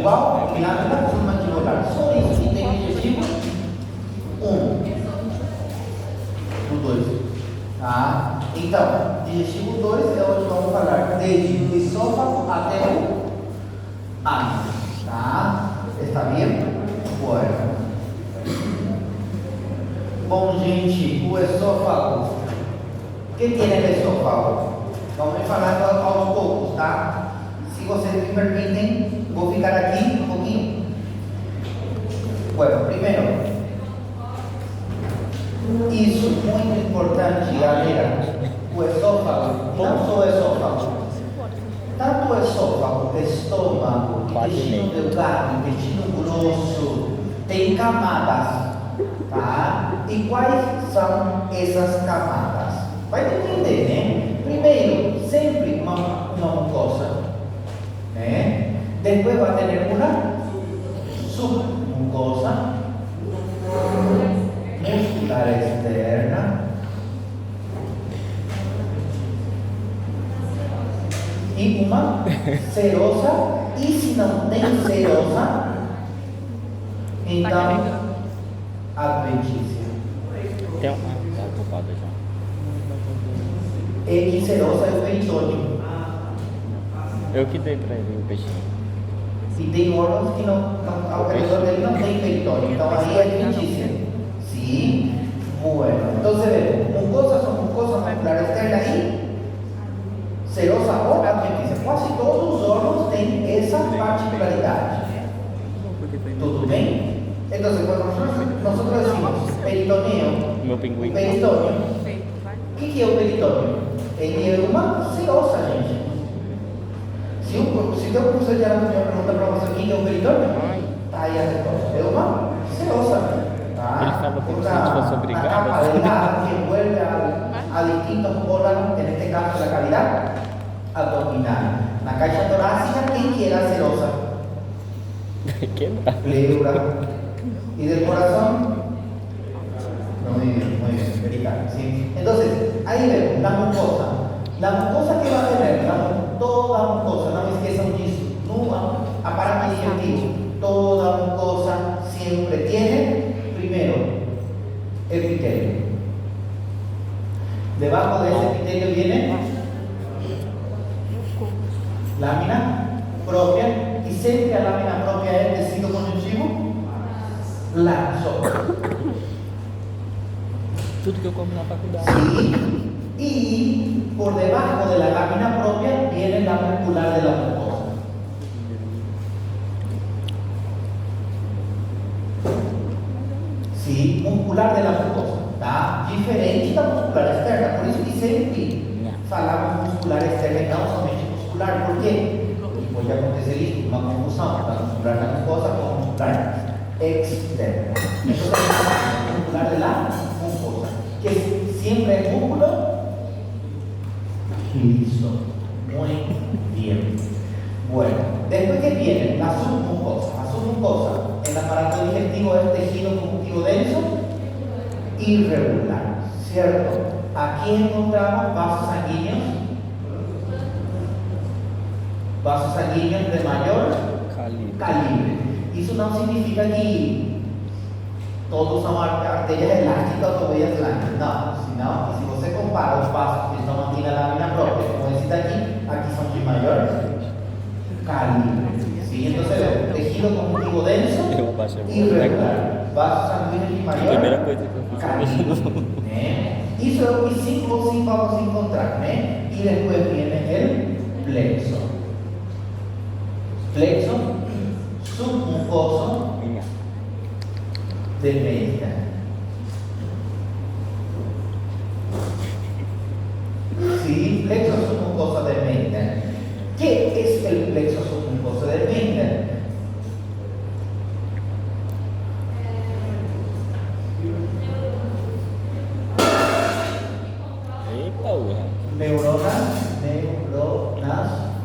igual e lâmina submandibular. Só isso que tem digestivo 1 do 2. Tá? Então, digestivo 2 é onde vamos falar desde o esôfago até o ânus. Tá? Está bem? Bueno. Bom, gente, o esôfago. O que tem no esôfago? Vamos falando aos poucos, tá? Se vocês me permitem, vou ficar aqui um pouquinho. Bueno, primeiro, isso muito importante, galera. O esôfago, não só o esôfago, tanto o esôfago, estômago, intestino delgado, intestino grosso, tem camadas, tá? E quais são essas camadas? Vai entender, né? Primeiro, sempre uma mucosa, né? Depois vai ter uma submucosa muscular externa e uma serosa. E se não tem serosa, então adventícia. Tem uma ocupada já. E serosa é o peritônio. Eu que dei pra ele o peixinho. E tem órgãos que não, ao redor dele não tem peritônio. Então aí é adventícia. Sim. Bueno. Então você vê, mucosa muscular externa e serosa ou adventícia. Quase todos os órgãos têm essa particularidade. Tudo bem? Então, quando nós decimos peritoneo, Meu pinguim. peritônio, o que é o peritônio? Ele é uma serosa, gente. Se o teu professor de anatomia pergunta para você o que é o peritônio, tá aí a resposta. É uma serosa. Tá? Ele fala como se a gente fosse obrigado. La capa delgada que envuelve a distintos órganos, en este caso la cavidad abdominal. Na caixa torácica, quem que era serosa? Quebra. Pleura. ¿Y del corazón? No, muy bien, verificado, ¿sí? Entonces, ahí vemos la mucosa. La mucosa que va a tener, toda mucosa, no es que es un disco, no aparato digestivo, toda mucosa siempre tiene, primero, epitelio. Debajo de ese epitelio viene lámina propia, y siempre a lámina propia es tecido conjuntivo laxo. Tudo que eu como na faculdade. Sí. Y por debajo de la lámina propia viene la muscular de la mucosa. Sí, muscular de la mucosa. Tá? Diferente da muscular externa. Por isso que sempre falamos muscular externa e não somente muscular. Por quê? Porque pode acontecer isso, uma confusão da muscular da mucosa com a muscular externa. Então, a muscular de la mucosa, que siempre es músculo liso. Muy bien. Bueno, después que viene la submucosa. La submucosa, el aparato digestivo es tejido conjuntivo denso irregular, ¿cierto? Aquí encontramos vasos sanguíneos de mayor calibre. Eso no significa que todos son arterias elásticas o vías blancas, no, sino que si você compara os vasos que estão aqui na lámina própria com esse aqui são de maior calibre. ¿Sí? Entonces, tejido conjuntivo denso irregular, vasos sanguíneos de maior calibre. Isso é o que sim ou sim vamos encontrar, né? E depois viene el plexo. Plexo submucoso de Menta. Sí, plexo submucoso de Menta. ¿Qué es el plexo submucoso de Menta? Neuronas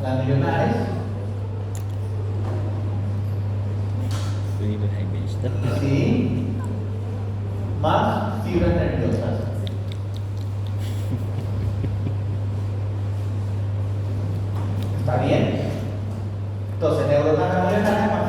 ganglionares. Sí, más fibras nerviosas. ¿Está bien? Entonces, neuronas ganglionares más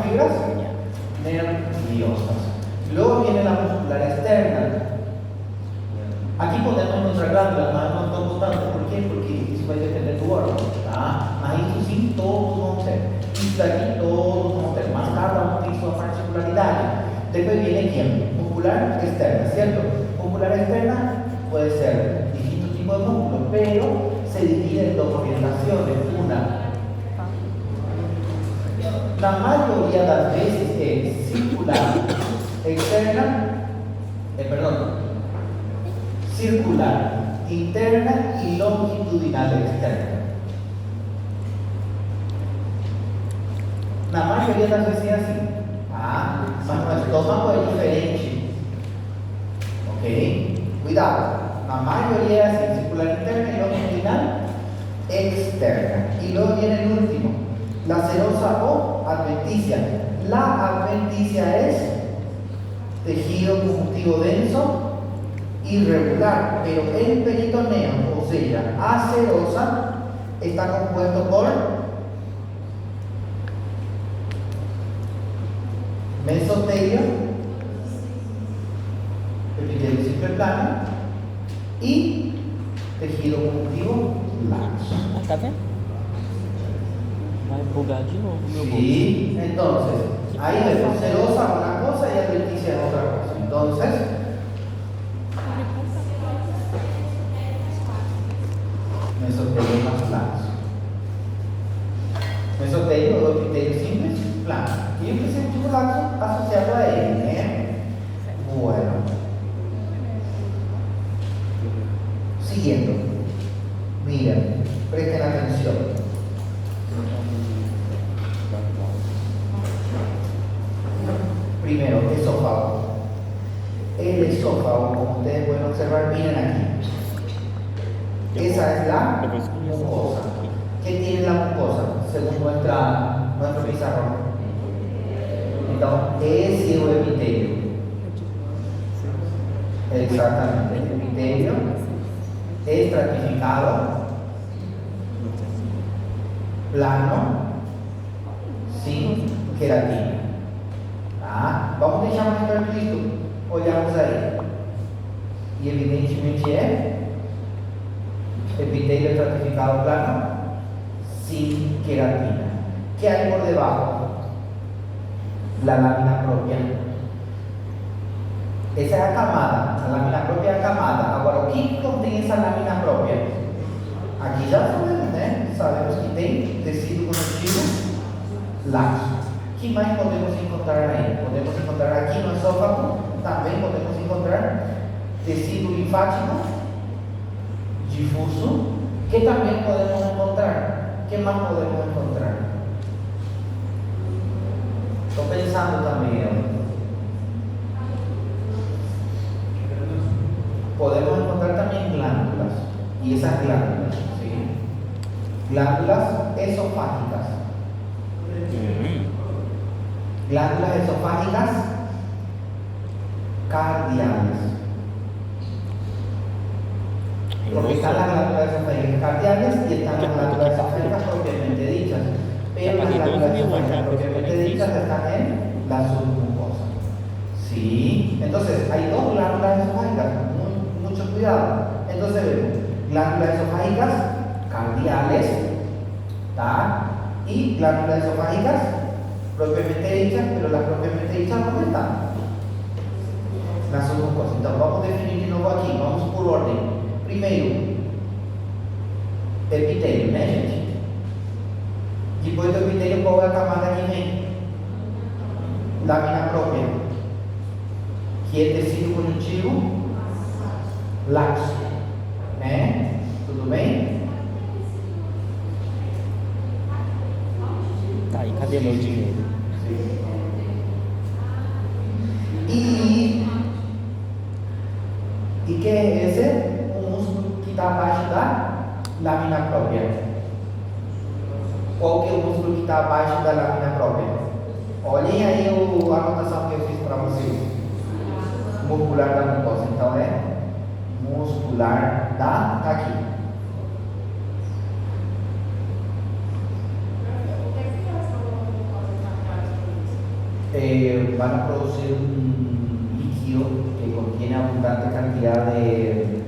todos vamos a tener, mas cada uno tiene su particularidad. Después viene quién? Muscular externa, ¿cierto? Muscular externa puede ser distintos tipos de músculos, pero se divide en dos orientaciones. Una, la mayoría de las veces es circular externa, circular interna y longitudinal externa. La mayoría de las veces es así. Mas no estómago es diferente. Ok? Cuidado. La mayoría es así, circular interna y longitudinal externa. Y luego viene el último, la serosa o adventicia. La adventicia es tejido conjuntivo denso irregular, pero el peritoneo, o sea, acerosa, está compuesto por mesotelio, epitelio simple plano y tejido conjuntivo laxo. Tá vendo? Vai bugar de novo, meu Sí, entonces, ahí vemos serosa una cosa y adventicia es otra cosa. Entonces, mesotelio más laxo. Mesotelio o epitelio simple plano. Y el epitelio laxo asociado a él, Bueno. Siguiendo. Miren, presten atención. Primero, esófago. El esófago, como ustedes pueden observar, miren aquí. Esa es la mucosa. ¿Qué tiene la mucosa? Según nuestro pizarrón. Entonces, es el epitelio. Exactamente. El epitelio estratificado, plano, sin queratina. Vamos deixar mais perto disso. Olhamos aí. E evidentemente é epitelio estratificado plano, sin queratina. ¿Qué hay por debajo? La lámina propia. Esa es la camada, la lámina propia es la camada. Ahora, ¿qué contiene esa lámina propia? Aquí ya sabemos, sabemos que tem tecido conectivo laxo. ¿Qué más podemos encontrar ahí? Podemos encontrar aquí no esófago, también podemos encontrar tecido linfático difuso. ¿Qué también podemos encontrar? ¿Qué más podemos encontrar? Estoy pensando también. Podemos encontrar también glándulas. Y esas glándulas, ¿sí? Glándulas esofágicas. Glándulas esofágicas cardiales. Porque están las glándulas esofágicas cardiales y están las glándulas esofágicas propiamente dichas. Pero las glándulas esofágicas propiamente dichas están en la submucosa. Sí, entonces hay dos glándulas esofágicas, mucho cuidado. Entonces vemos glándulas esofágicas cardiales, y glándulas esofágicas propiamente dichas, pero las propiamente dichas ¿dónde están? La submucosa. Entonces vamos a definir de nuevo aquí, vamos por orden. Primeiro, epitelio, né, gente? Depois do epitelio, qual é a camada que vem? Lámina própria, que é tecido conjuntivo laxo, né? Tudo bem? Tá, e cadê meu dinheiro? E que é esse? O músculo que está abaixo da lámina própria. Qual que é o músculo que está abaixo da lámina própria? Olhem aí a anotação que eu fiz para vocês. Muscular da mucosa. Então é muscular da aqui. Van a producir un líquido que contiene abundante cantidad de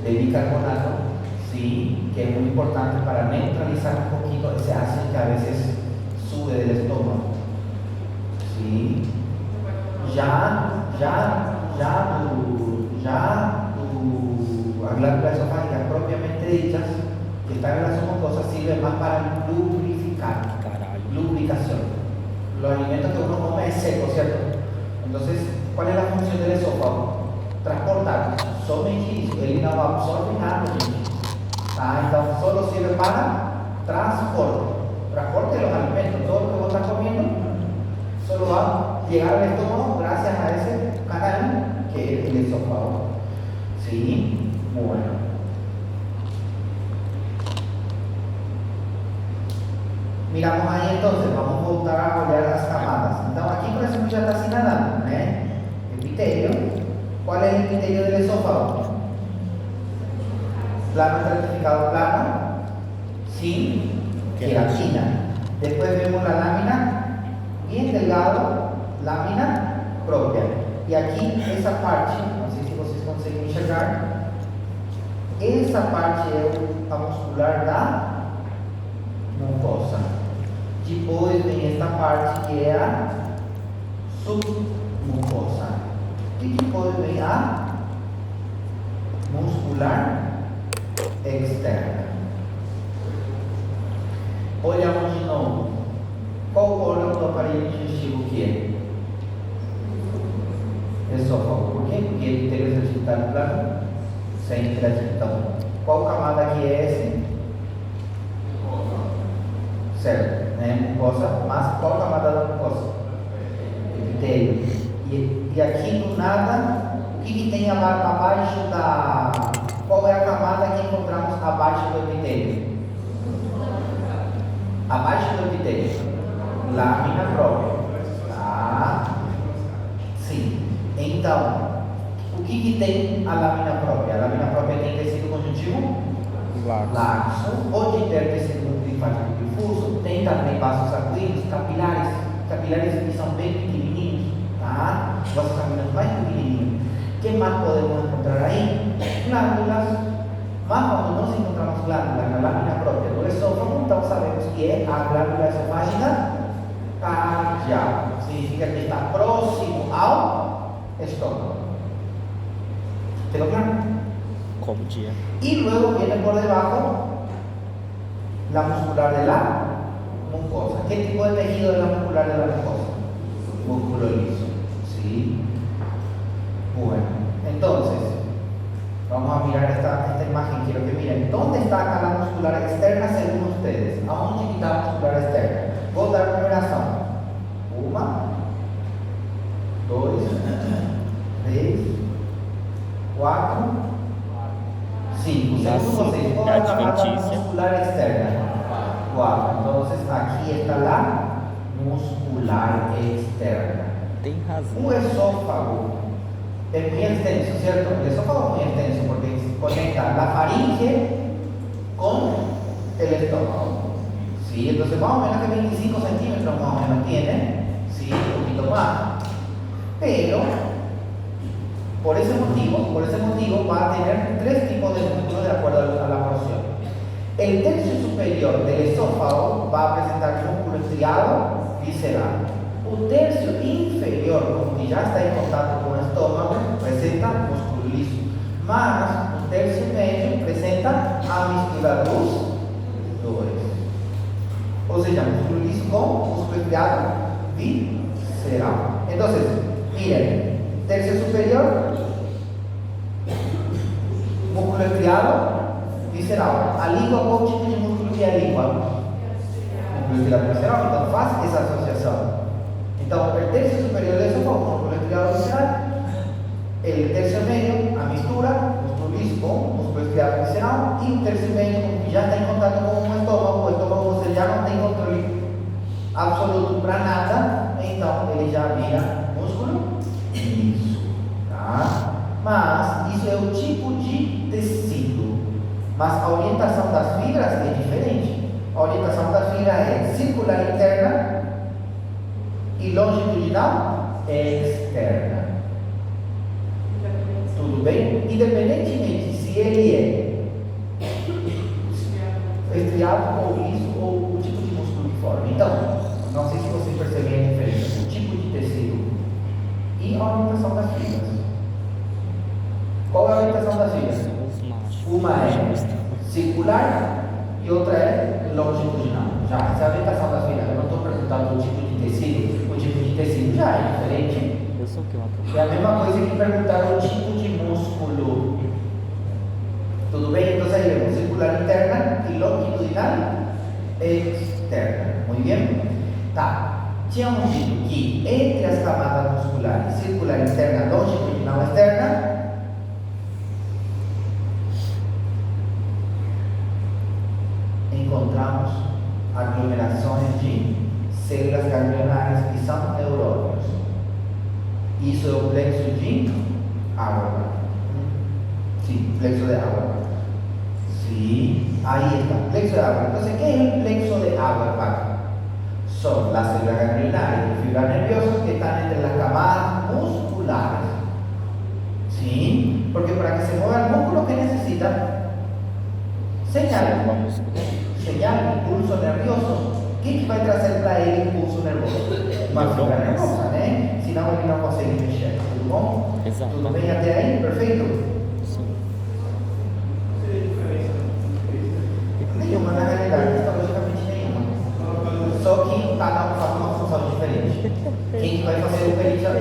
bicarbonato, ¿sí? Que es muy importante para neutralizar un poquito ese ácido que a veces sube sube del estómago. ¿Sí? Las glándulas esofágicas propiamente dichas, que están en las mucosas, sirven más para lubrificar, lubricación. Los alimentos que uno come es seco, ¿cierto? Entonces, ¿cuál es la función del esófago? Transportar. Somente isso. Ele não absorve nada, gente. Tá? Então, solo sirve para transporte. Transporte de los alimentos. Todo lo que vos estás comiendo solo va a llegar al estómago gracias a ese canal que es el esófago. ¿Sí? Bueno. Miramos ahí entonces, vamos a voltar a olhar las camadas. Entonces aquí por ejemplo ya está señalando, epitelio. ¿Cuál es el epitelio del esófago? Plano estratificado plano, sin queratina. Después vemos la lámina bien delgado, lámina propia. Y aquí esa parte, no sé si vocês conseguem enxergar, essa parte é a muscular da mucosa. Depois vem esta parte que é a submucosa. E depois vem a muscular externa. Olhamos de novo. Qual o órgão do aparelho digestivo que é? Esófago. Por quê? Porque ele tem o certificado plano sem gratidão. Qual camada que é esse? Certo, né? Mucosa, mas qual camada da mucosa? Epitelio. E aqui do nada, o que tem abaixo da. Qual é a camada que encontramos abaixo do epitelio? Abaixo do epitelio, lâmina própria. Tá? Sim. Então, o que tem a lâmina própria? A lâmina própria tem tecido conjuntivo laxo, pode ter tecido linfático difuso, tem também vasos sanguíneos, capilares que são bem pequenininhos, tá? Vasos sanguíneos mais pequenininhos. O que mais podemos encontrar aí? Glândulas, mas quando nós encontramos glândulas na lâmina própria do esôfago, então sabemos que é a glândula esofágica cardíaca, significa que está próximo ao estômago. ¿Quedó claro? Y luego viene por debajo la muscular de la mucosa. ¿Qué tipo de tejido es la muscular de la mucosa? Músculo liso. ¿Sí? Bueno, entonces, vamos a mirar esta imagen. Quiero que miren, ¿dónde está acá la muscular externa según ustedes? ¿A dónde está la muscular externa? Voy a dar numeración. 1, 2, 3, 4, 5. Según vocês, qual é a camada muscular externa? 4. Entonces, aquí está la muscular externa. Tem razão. O esófago es muy extenso, ¿cierto? El esófago es muy extenso porque conecta la faringe con el estómago. ¿Sí? Entonces, más o menos que 25 centímetros más o menos tiene, ¿sí? Un poquito más. Pero, por ese motivo va a tener 3 tipos de músculos de acuerdo a la porción. El tercio superior del esófago va a presentar músculo estriado visceral. Un tercio inferior, como que ya está en contacto con el estómago, presenta músculo liso. Más un tercio medio presenta amisculados dores. O sea, músculo liso con músculo estriado visceral. Entonces, miren, tercio superior, músculo estriado visceral. A língua, qual tipo de músculo que é a língua? Músculo estriado visceral. Então, faz essa associação. Então, o tercio superior del esófago, músculo estriado visceral. El tercio medio, a mistura, músculo liso con músculo estriado visceral. Y un tercio medio, como que ya está en contacto con un estómago, o estómago você já não tem controle absoluto para nada, então ele já vira músculo liso, tá? Mas isso é o tipo de tecido. Mas a orientação das fibras é diferente. A orientação das fibras é circular interna e longitudinal externa. Tudo bem? Independentemente se ele é estriado ou liso ou o tipo de músculo que forma. Então, não sei se vocês percebem a diferença, o tipo de tecido e a orientação das fibras. Qual é a orientação das fibras? Uma é circular e outra é longitudinal. Já, essa é a orientação das fibras. Eu não estou perguntando o tipo de tecido, o tipo de tecido já é diferente. Eu sou o que lá? É a mesma coisa que perguntar o tipo de músculo. Tudo bem? Então aí vemos circular interna e longitudinal externa. Muy bien? Tá. Tínhamos dito que entre as camadas musculares circular interna, longitudinal externa, encontramos aglomerações de células ganglionares que são neurônios. Isso é o plexo de Auerbach. Sim, plexo de Auerbach. Sí, ahí está, plexo de Auerbach. Entonces, ¿qué es el plexo de Auerbach? Son las células ganglionares y fibras nerviosas que están entre las camadas musculares. ¿Sí? Porque para que se mueva el músculo, ¿qué necesita? Señal. Señal, impulso nervioso. ¿Qué vai trazer para ele impulso nervoso? Uma fibra nervosa, né? Senão ele não consegue mexer. Tudo bom? Exato. Tudo bem até aí? Perfeito? Nenhuma, na realidade, histologicamente nenhuma. Só que cada um faz uma função diferente. Quem que vai fazer o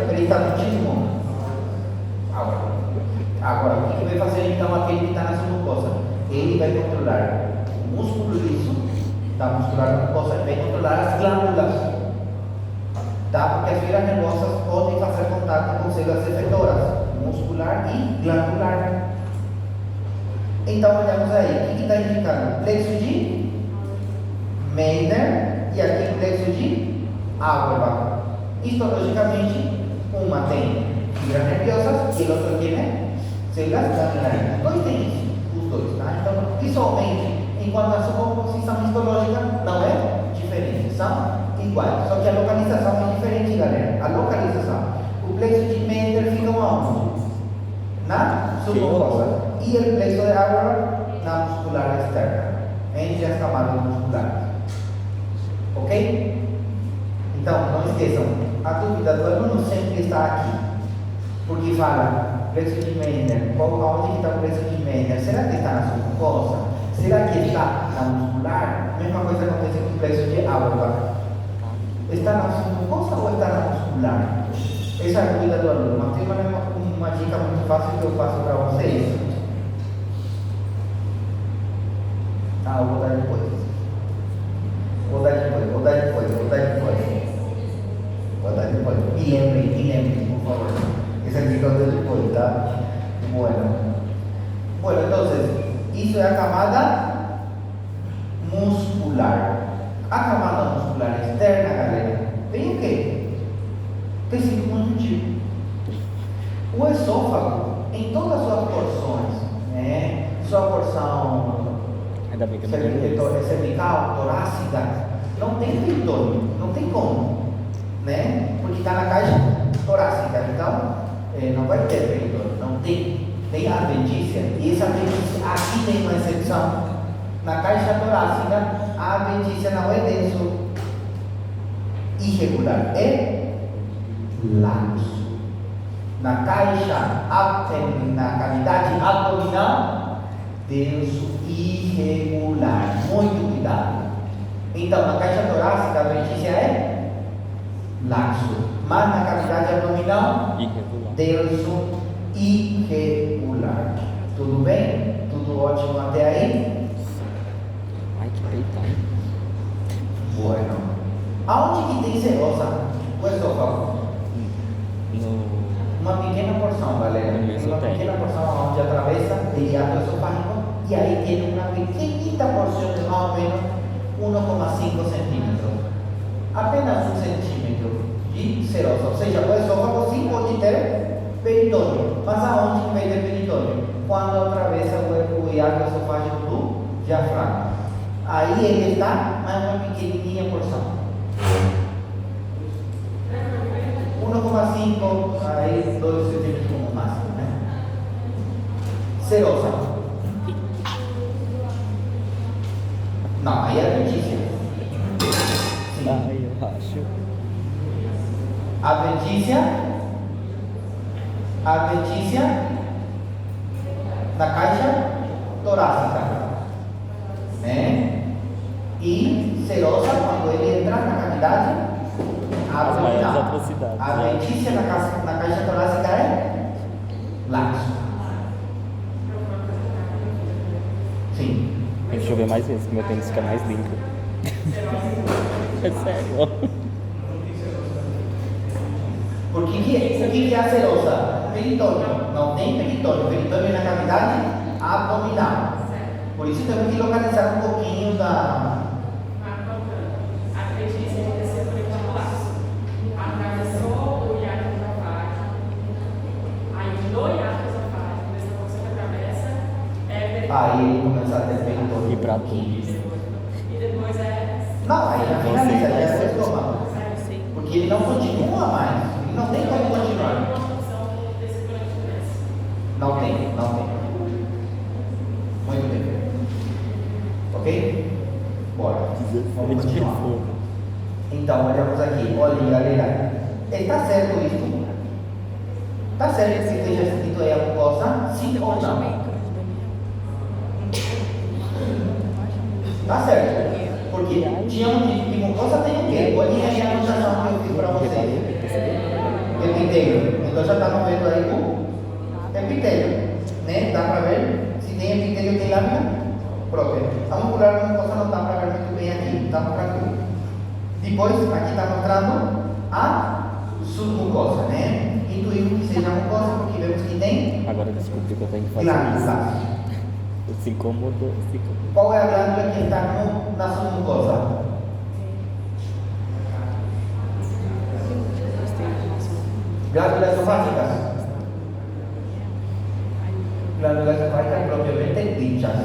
peritatismo? Agora, o que vai fazer então aquele que está na sua mucosa? Ele vai controlar o músculo liso da muscular mucosa, vai controlar as glândulas. Tá? Porque as fibras nervosas podem fazer contato com células efetoras, muscular e glandular. Então, olhamos aí, o que está indicando? Plexo de Meissner e aqui o plexo de Auerbach. Histologicamente, uma tem fibras nerviosas e o outro tem células glandulares. Os dois têm isso, os dois. Tá? Então, visualmente, enquanto a sua composição histológica não é diferente, são iguais. Só que a localização é diferente, galera. A localização. O plexo de Meissner fica onde? Na submucosa. E o plexo de Auerbach na muscular externa, entre as camadas musculares. Ok? Então, não esqueçam, a dúvida do aluno sempre está aqui. Porque fala, plexo de Meissner, onde está o plexo de Meissner? Será que está na submucosa? Será que está na muscular? A mesma coisa acontece com o plexo de Auerbach. Está na submucosa ou está na muscular? Essa é a dúvida do aluno. Mas tem uma dica muito fácil que eu passo para vocês. Ah, eu vou dar depois. Vou dar depois. Me lembrem, por favor. Essa dica eu dou depois, tá? Bueno, entonces, isso é a camada muscular. A camada muscular externa, galera, tem o quê? Tecido conjuntivo. O esôfago, em todas as suas porções, né? Sua porção cervical, torácica, não tem peritônio, não tem como, né? Porque está na caixa torácica, então não vai ter peritônio, não tem. Tem a adventícia, e essa adventícia aqui tem uma exceção. Na caixa torácica, a adventícia não é denso irregular, é laxo. Na caixa, na cavidade abdominal, denso irregular. Muito cuidado. Então, na caixa torácica, a adventícia é laxo. Mas na cavidade abdominal, denso irregular. Tudo bem? Tudo ótimo até aí? Ai, que peitão. Bueno. Aonde que tem serosa? O esôfago? Uma pequena porção, galera. Uma pequena porção onde atravessa o hiato esofágico e aí tem uma pequenita porção de mais ou menos 1,5 centímetros. Apenas 1 centímetro de serosa. Ou seja, o esôfago sim pode ter peritônio. Mas aonde que vai ter peritônio? Quando atravessa o hiato esofágico do diafragma. Aí ele está, mas uma pequenininha porção. 1,5 aí 2 centímetros como máximo, né? Serosa. Não, aí é adventícia. Sim. Ai, eu acho. Adventícia da caixa torácica, né? E serosa quando ele entra na cavidade As maiores abdominal. atrocidades. A adventícia na caixa torácica é laxo. Sim. Tem que chover mais vezes, que meu tênis fica mais limpo. É sério, ó. O que é a serosa? Peritônio. Não tem peritônio. Peritônio é na cavidade abdominal. Por isso temos que localizar um pouquinho da. Aí ele começa a ter peritônio. E pra todos. Não, aí já finaliza, já é o estômago. Porque ele não continua mais. Ele não tem como continuar. Não tem. Muito bem. Ok? Bora. Vamos continuar. Então, olhamos aqui. Olhem, galera. Está certo isso? Está certo que esteja escrito aí a mucosa? Sim ou não? Está certo. Porque tínhamos dito que mucosa tem o quê? Olhem aí a anotação que eu fiz para vocês. Epitélio. Então já estamos vendo aí o epitélio. Né? Dá para ver? Se tem epitélio, tem lâmina própria. A muscular da mucosa não dá para ver muito bem aqui. Está tranquilo. Depois, aqui está mostrando a submucosa, né? Intuímos que seja mucosa porque vemos que tem Agora descobri que eu tenho que fazer glândulas. isso. Se incomodou. Qual é a glândula que está na submucosa? Glândulas esofágicas. Glândulas esofágicas propiamente dichas.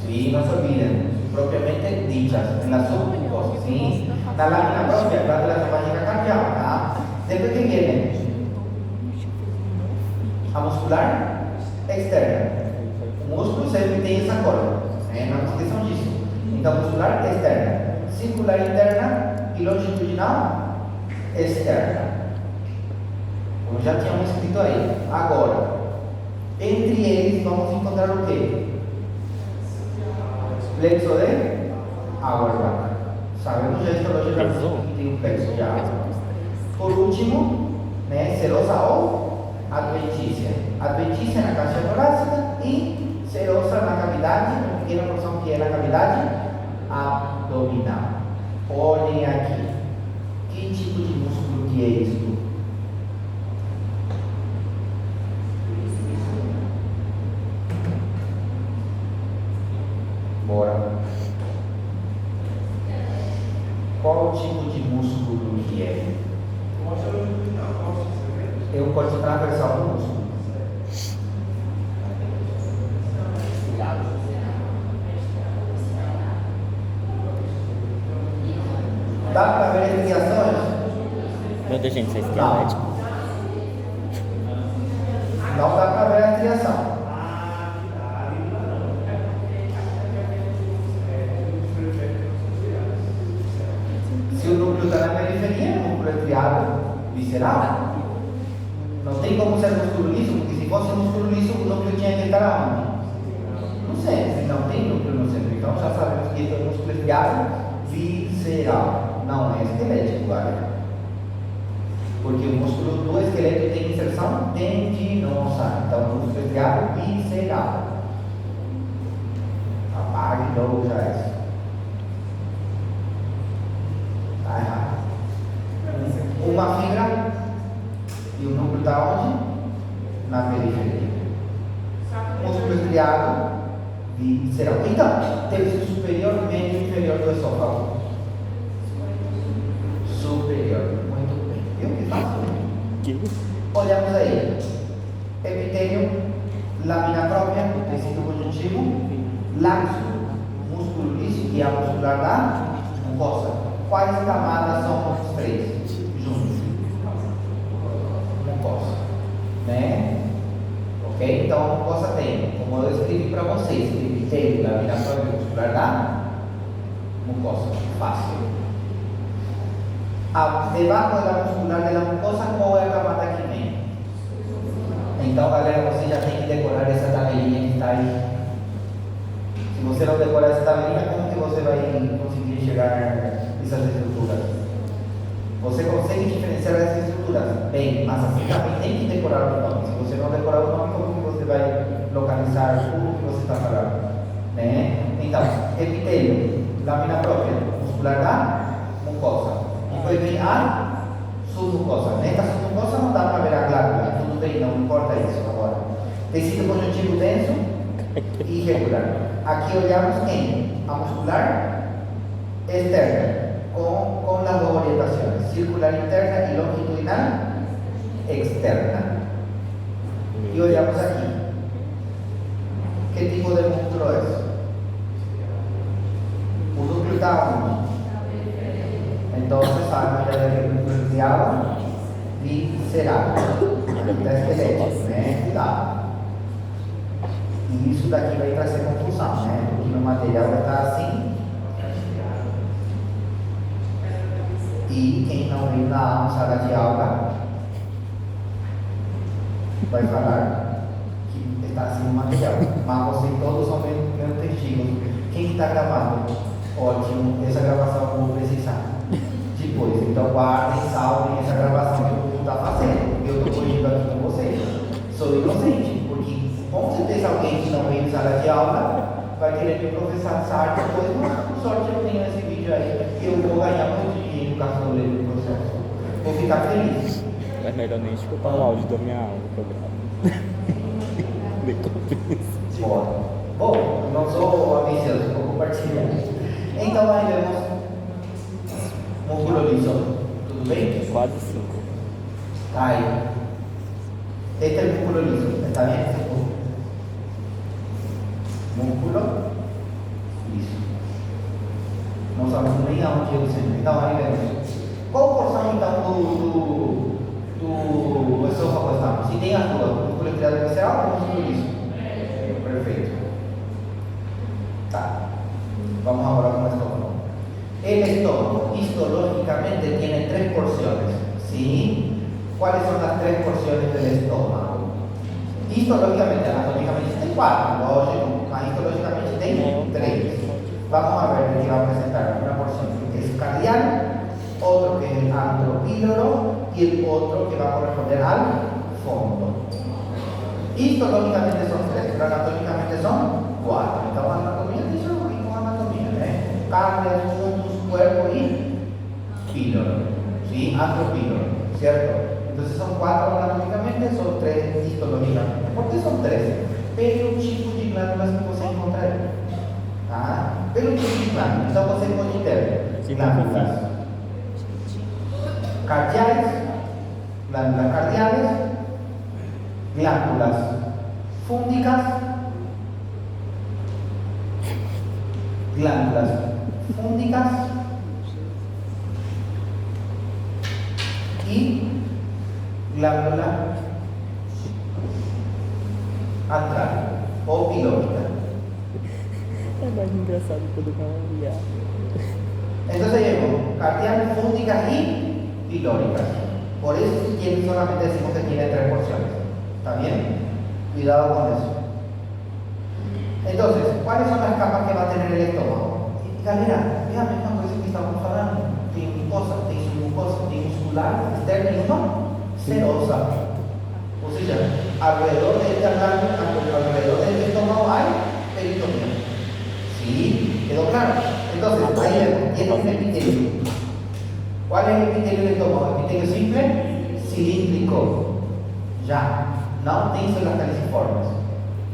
Sí, no se olviden. Propiamente dichas. En la submucosa. Sí. La lámina propia, glândula esofágica cardíaca. Después que viene a muscular externa. O músculo sempre tem essa cor. Não esqueçam disso. Então, muscular externa, circular interna e longitudinal externa. Como já tínhamos escrito aí. Agora, entre eles vamos encontrar o quê? Plexo de Auerbach. Sabemos já histologicamente que tem um plexo de Auerbach. Por último, né, serosa ou adventícia. Adventícia na caixa torácica e serosa na cavidade, uma pequena porção que é na cavidade abdominal. Olhem aqui. Que tipo de músculo que é isso? Bora. Qual tipo de músculo que é? É o corte transversal do músculo. Dá para ver as ligações? Meu Deus, gente, vocês têm médico? Não dá para ver a triação. Se o núcleo está na periferia, o núcleo é triado visceral. Não tem como ser músculo liso, porque se fosse músculo liso, o núcleo tinha que estar aonde? No centro. Não tem núcleo no centro. Então já sabemos que o músculo é triado visceral. Não é esquelético, galera. Porque o músculo do esqueleto tem inserção tendinosa. Então o músculo é triado visceral. Apague logo já isso. Está errado. Uma fibra e o núcleo está onde? Na periferia. Músculo estriado visceral. Então, temos o superior, médio e inferior do esôfago. Superior. Muito bem. Viu que fácil? Olhamos aí. Epitélio, lâmina própria, tecido conjuntivo, laxo, músculo liso, que é a muscular da mucosa. Quais camadas são os três juntos? Mucosa. Né? Ok? Então a mucosa tem, como eu escrevi para vocês, epitélio, lâmina própria, muscular da mucosa. Fácil. Debaixo da muscular de la mucosa, qual é a camada que vem? Então, galera, você já tem que decorar essa tabelinha que está aí. Se você não decorar essa tabelinha, como que você vai conseguir chegar nessas estruturas? Você consegue diferenciar essas estruturas? Bem, mas assim também tem que decorar o nome. Se você não decorar o nome, como que você vai localizar tudo que você está falando? Né? Então, epitélio, lâmina própria, muscular da mucosa. Depois vem a submucosa. Nesta submucosa não dá para ver a glândula, tudo bem, não importa isso agora. Tecido conjuntivo denso e irregular. Aqui olhamos quem? A muscular externa, com as duas orientações, circular interna e longitudinal externa. E olhamos aqui. Que tipo de músculo é? O núcleo está onde? Entonces, a manera de agua visceral, da esquelética, né? Cuidado. E isso daqui vai trazer confusão, né? Porque no material vai estar assim. E quem não veio na sala de aula vai falar que está assim no material. Mas vocês todos são meus testigos. Quem está gravando? Ótimo, essa gravação eu vou precisar. Depois, então guardem, salvem essa gravação que o Google está fazendo. Eu estou corrigindo aqui com vocês. Sou inocente, porque com certeza alguém que não veio em sala de aula vai querer me processar depois, mas por sorte eu tenho esse vídeo aí e eu vou ganhar muito dinheiro caso eu leia o processo. Vou ficar feliz. É melhor nem escutar o áudio da minha aula que eu gravo. Nem compensa. Bom, eu não sou ambicioso, vou compartilhar. Então aí vemos músculo liso, tudo bem? Quase 5. Aí. Este es el músculo liso, ¿está bien? Músculo liso. Não sabemos nem aonde eu sempre. Então aí vemos. Qual porção então do esôfago está? Se tem as duas, músculo estriado visceral ou músculo liso? Perfeito. Tá. Vamos agora con el estómago. El estómago histológicamente tiene 3 porciones. ¿Sí? ¿Cuáles son las 3 porciones del estómago? Histológicamente, anatómicamente tem 4, lógico, mas histológicamente tem 3. Vamos a ver que va a presentar una porción que es cardial, otro que es antropíloro y el otro que va a corresponder al fondo. Histológicamente son 3, pero anatómicamente son 4. Então, a anatomia dice lo mismo, anatomía, ¿eh? Carne, fundus, cuerpo y píloro, ¿sí? Antropíloro, ¿cierto? Entonces son 4 anatómicamente, son 3 histológicamente. ¿Por qué son 3? Pelo tipo de glândulas que você encontra aí, tá? Pelo tipo de glândula, então você pode ter glândulas cardiais, glândulas cardiales, glândulas fúngicas, glândulas fúngicas y glándula antral o pilórica. É mais engraçado quando eu olhar. Entonces llevo cardial, fúngicas y pilóricas. Por eso tiene, solamente decimos que tiene 3 porciones. ¿Está bien? Cuidado con eso. Entonces, ¿cuáles son las capas que va a tener el estómago? Galera, vean esta cosa que estamos hablando. Tiene mucosa, tiene submucosa, tiene muscular, externa y no serosa. O sea, alrededor de este alrededor del estómago hay peritoneo. ¿Sí? ¿Quedó claro? Entonces, ahí vemos, tiene un epitelio. ¿Cuál es el epitelio del estómago? Epitelio simple, cilíndrico. Ya, não tem células caliciformes.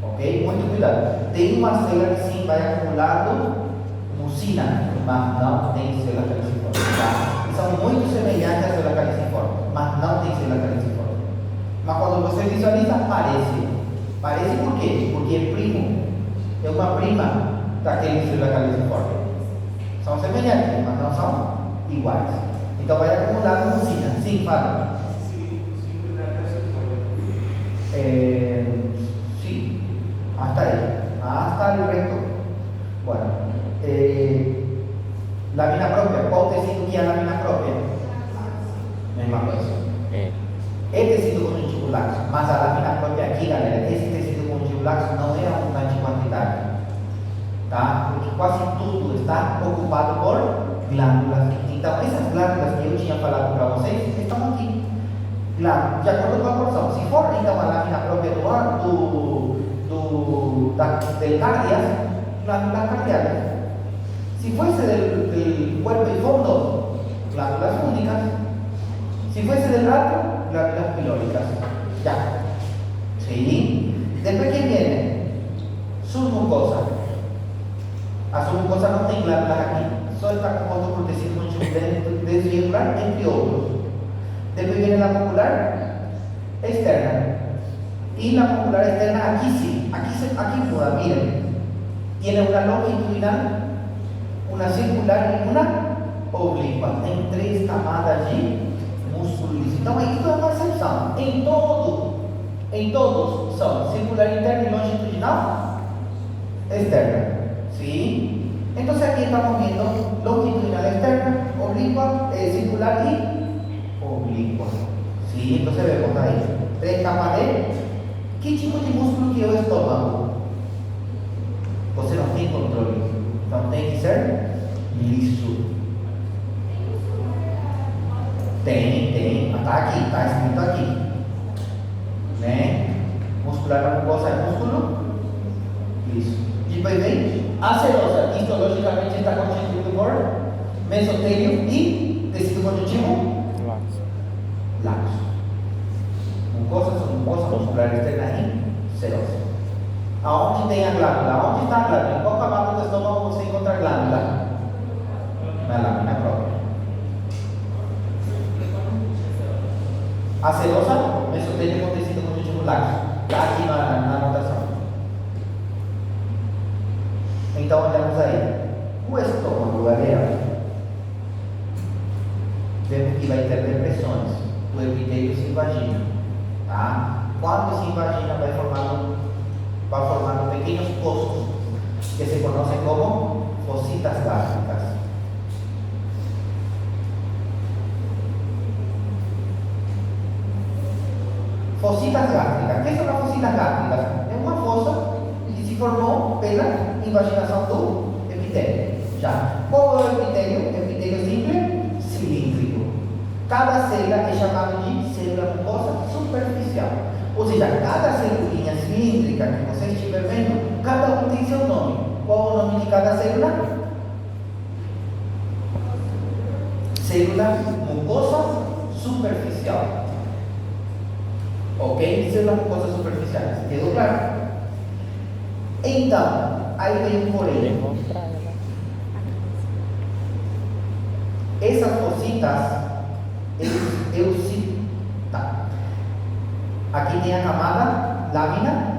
Ok? Muito cuidado. Tem uma célula que sim vai acumulando mucina, mas não tem célula caliciforme. Tá? São muito semelhantes às células caliciformes, mas não tem célula caliciforme. Mas quando você visualiza, parece. Parece por quê? Porque é primo. É uma prima daquele célula caliciforme. São semelhantes, mas não são iguais. Então vai acumulando mucina. Sim, fala. Sí, hasta ahí, hasta el recto. Bueno, lámina propia, ¿cuál tecido que es lámina propia? Mesma coisa. É. É tecido conjuntivo laxo, mas a lâmina própria aqui, galera, esse tecido conjuntivo laxo não é abundante em quantidade, tá? Porque quase tudo está ocupado por glândulas. Então, essas glândulas que eu tinha falado para vocês estão aqui. Claro, de acordo com a porção. Se for então a lâmina própria do ar, del cardias, glândulas cardiacas. Si fuese del cuerpo y fondo, glándulas únicas. Si fuese del rato, glándulas pilóricas. Ya. ¿Sí? Después, ¿quién viene? Submucosa. A submucosa no tem glándulas aquí. Só está composto por tecido conjuntivo desvirtular, entre otros. Después viene la muscular externa. Y la muscular externa aquí sí. Aquí muda, miren. Tiene una longitudinal, una circular y una oblicua. Tem 3 camadas de músculo liso. Então, isso é uma percepção. Em todos são circular interna e longitudinal externa. ¿Sí? Entonces, aquí estamos viendo longitudinal externa, oblicua, circular y oblicua. ¿Sí? Entonces, vemos ahí 3 capas de. Que tipo de músculo que é o estômago? Você não tem controle. Então tem que ser liso. Tem. Está aqui, está escrito aqui. Né? Muscular da mucosa é músculo liso. Depois vem a serosa. Histologicamente está constituído por mesotélio e tecido conjuntivo laxo. Mucosa, submucosa, muscular externa e serosa. Aonde tem a glândula? Aonde está a glândula? Em qual camada do estômago você encontra a glândula? Na lâmina própria. A serosa, mesotélio com tecido conjuntivo laxo. Está aqui na anotação. Então, olhamos aí. O estômago, galera, vemos que vai ter depressões. O epitélio se invagina. Tá? Quando se invagina, vai formando pequenos postos que se conocen como fositas gástricas. Fositas gástricas. ¿Qué son las fositas gástricas? É uma fossa que se formou pela invaginação do epitélio. Já. Qual é o epitélio? Epitélio simples, cilíndrico. Cada célula é chamada de célula mucosa superficial. Ou seja, cada celulinha cilíndrica que você estiver vendo, cada um tem seu nome. Qual o nome de cada célula? Célula mucosa superficial. Ok? Célula mucosa superficial. Quedou claro? Então, aí vem um porém. Essas cositas, tá. Aqui tem a camada lâmina